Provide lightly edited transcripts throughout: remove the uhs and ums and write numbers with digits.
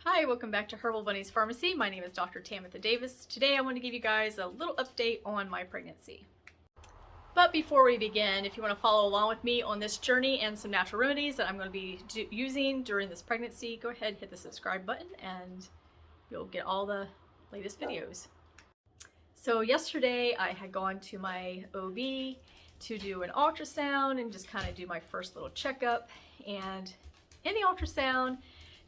Hi, welcome back to Herbal Bunny's Pharmacy. My name is Dr. Tamitha Davis. Today I want to give you guys a little update on my pregnancy. But before we begin, if you want to follow along with me on this journey and some natural remedies that I'm going to be using during this pregnancy, go ahead and hit the subscribe button and you'll get all the latest videos. So yesterday I had gone to my OB to do an ultrasound and just kind of do my first little checkup, and in the ultrasound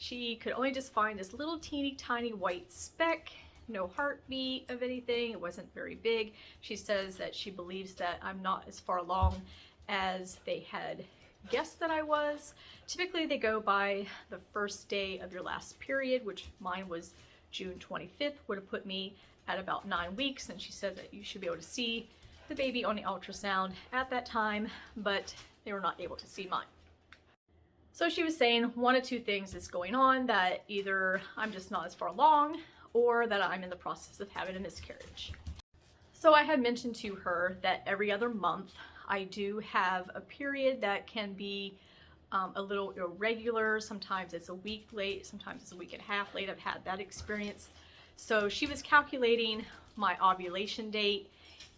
she could only just find this little teeny tiny white speck, no heartbeat of anything. It wasn't very big. She says that she believes that I'm not as far along as they had guessed that I was. Typically they go by the first day of your last period, which mine was June 25th, would have put me at about 9 weeks, and she said that you should be able to see the baby on the ultrasound at that time, but they were not able to see mine. So she was saying one of two things is going on, that either I'm just not as far along or that I'm in the process of having a miscarriage. So I had mentioned to her that every other month I do have a period that can be a little irregular. Sometimes it's a week late, sometimes it's a week and a half late. I've had that experience. So she was calculating my ovulation date,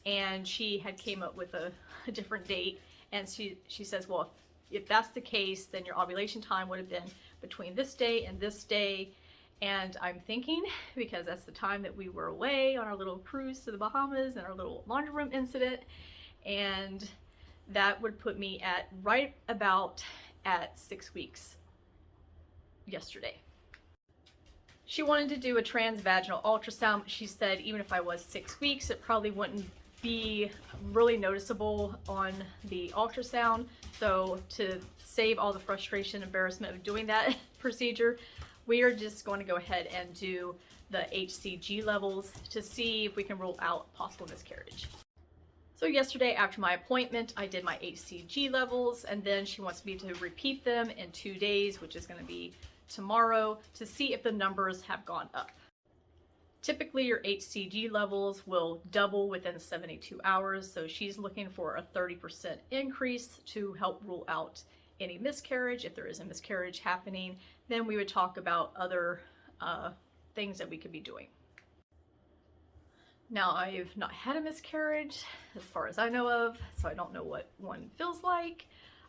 and she had came up with a different date, and she says, well, if that's the case, then your ovulation time would have been between this day and this day. And I'm thinking, because that's the time that we were away on our little cruise to the Bahamas and our little laundry room incident, and that would put me at right about at 6 weeks yesterday. She wanted to do a transvaginal ultrasound, but she said even if I was 6 weeks, it probably wouldn't be really noticeable on the ultrasound. So to save all the frustration and embarrassment of doing that procedure, we are just going to go ahead and do the HCG levels to see if we can rule out possible miscarriage. So yesterday after my appointment, I did my HCG levels, and then she wants me to repeat them in 2 days, which is going to be tomorrow, to see if the numbers have gone up. Typically your HCG levels will double within 72 hours, so she's looking for a 30% increase to help rule out any miscarriage. If there is a miscarriage happening, then we would talk about other things that we could be doing. Now, I've not had a miscarriage as far as I know of, so I don't know what one feels like.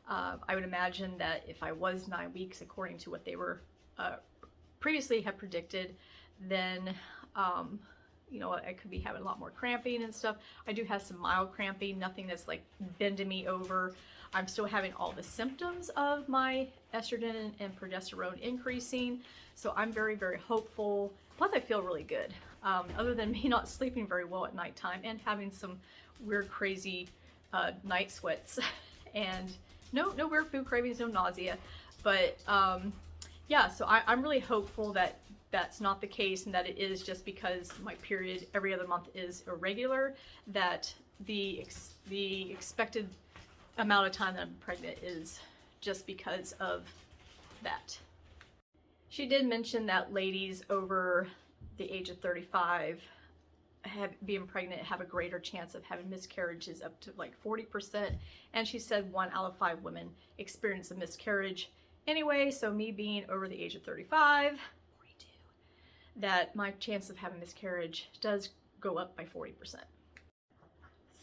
I would imagine that if I was 9 weeks, according to what they were previously had predicted, then you know, I could be having a lot more cramping and stuff. I do have some mild cramping, nothing that's like bending me over. I'm still having all the symptoms of my estrogen and progesterone increasing, so I'm very, very hopeful. Plus I feel really good, other than me not sleeping very well at nighttime and having some weird crazy night sweats and no weird food cravings, no nausea, but yeah, so I'm really hopeful that that's not the case, and that it is just because my period every other month is irregular, that the expected amount of time that I'm pregnant is just because of that. She did mention that ladies over the age of 35 being pregnant have a greater chance of having miscarriages, up to like 40%, and she said 1 out of 5 women experience a miscarriage anyway, so me being over the age of 35, that my chance of having miscarriage does go up by 40%.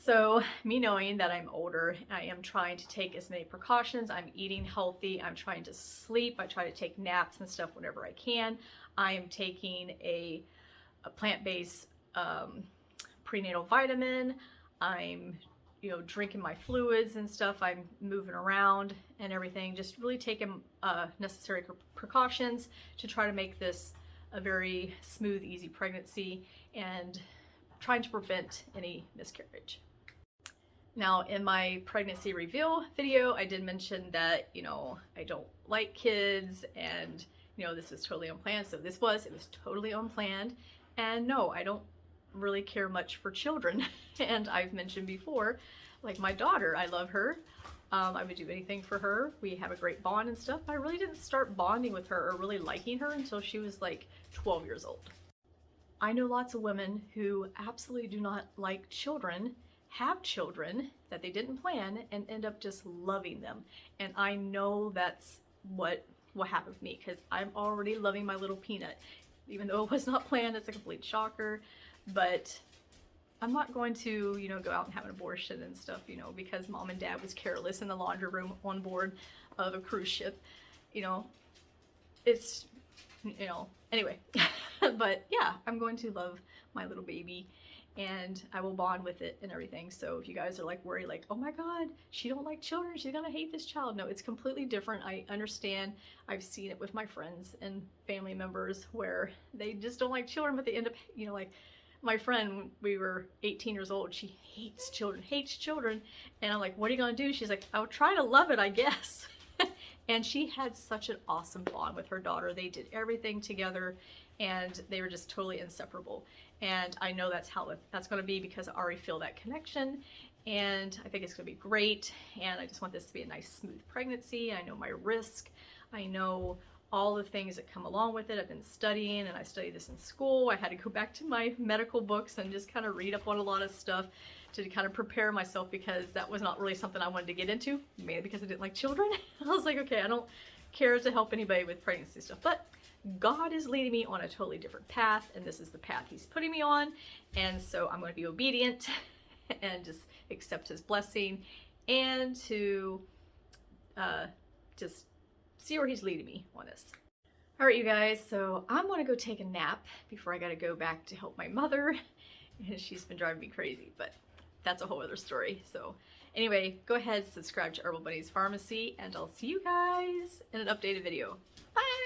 So me knowing that I'm older, I am trying to take as many precautions. I'm eating healthy, I'm trying to sleep, I try to take naps and stuff whenever I can. I am taking a plant-based prenatal vitamin. I'm drinking my fluids and stuff. I'm moving around and everything, just really taking necessary precautions to try to make this a very smooth, easy pregnancy and trying to prevent any miscarriage. Now, in my pregnancy reveal video, I did mention that, I don't like kids, and, this is totally unplanned. So it was totally unplanned. And no, I don't really care much for children. And I've mentioned before, like my daughter, I love her. I would do anything for her. We have a great bond and stuff. I really didn't start bonding with her or really liking her until she was like 12 years old. I know lots of women who absolutely do not like children, have children that they didn't plan, and end up just loving them. And I know that's what will happen with me, because I'm already loving my little peanut. Even though it was not planned, it's a complete shocker. But I'm not going to, you know, go out and have an abortion and stuff, you know, because mom and dad was careless in the laundry room on board of a cruise ship. You know, it's, you know, anyway. But yeah, I'm going to love my little baby, and I will bond with it and everything. So if you guys are like worried, like, oh my God, she don't like children, she's gonna hate this child. No, it's completely different. I understand. I've seen it with my friends and family members where they just don't like children, but they end up, you know, like my friend, when we were 18 years old, she hates children. And I'm like, what are you gonna do? She's like, I'll try to love it, I guess. And she had such an awesome bond with her daughter. They did everything together, and they were just totally inseparable. And I know that's how that's gonna be, because I already feel that connection, and I think it's gonna be great. And I just want this to be a nice, smooth pregnancy. I know my risk. I know all the things that come along with it. I've been studying, and I studied this in school. I had to go back to my medical books and just kind of read up on a lot of stuff to kind of prepare myself, because that was not really something I wanted to get into, mainly because I didn't like children. I was like, okay, I don't care to help anybody with pregnancy stuff, but God is leading me on a totally different path, and this is the path he's putting me on. And so I'm going to be obedient and just accept his blessing, and to just see where he's leading me on this. All right, you guys, so I'm gonna go take a nap before I gotta go back to help my mother. She's been driving me crazy, but that's a whole other story. So anyway, go ahead, subscribe to Herbal Bunny's Pharmacy, and I'll see you guys in an updated video. Bye!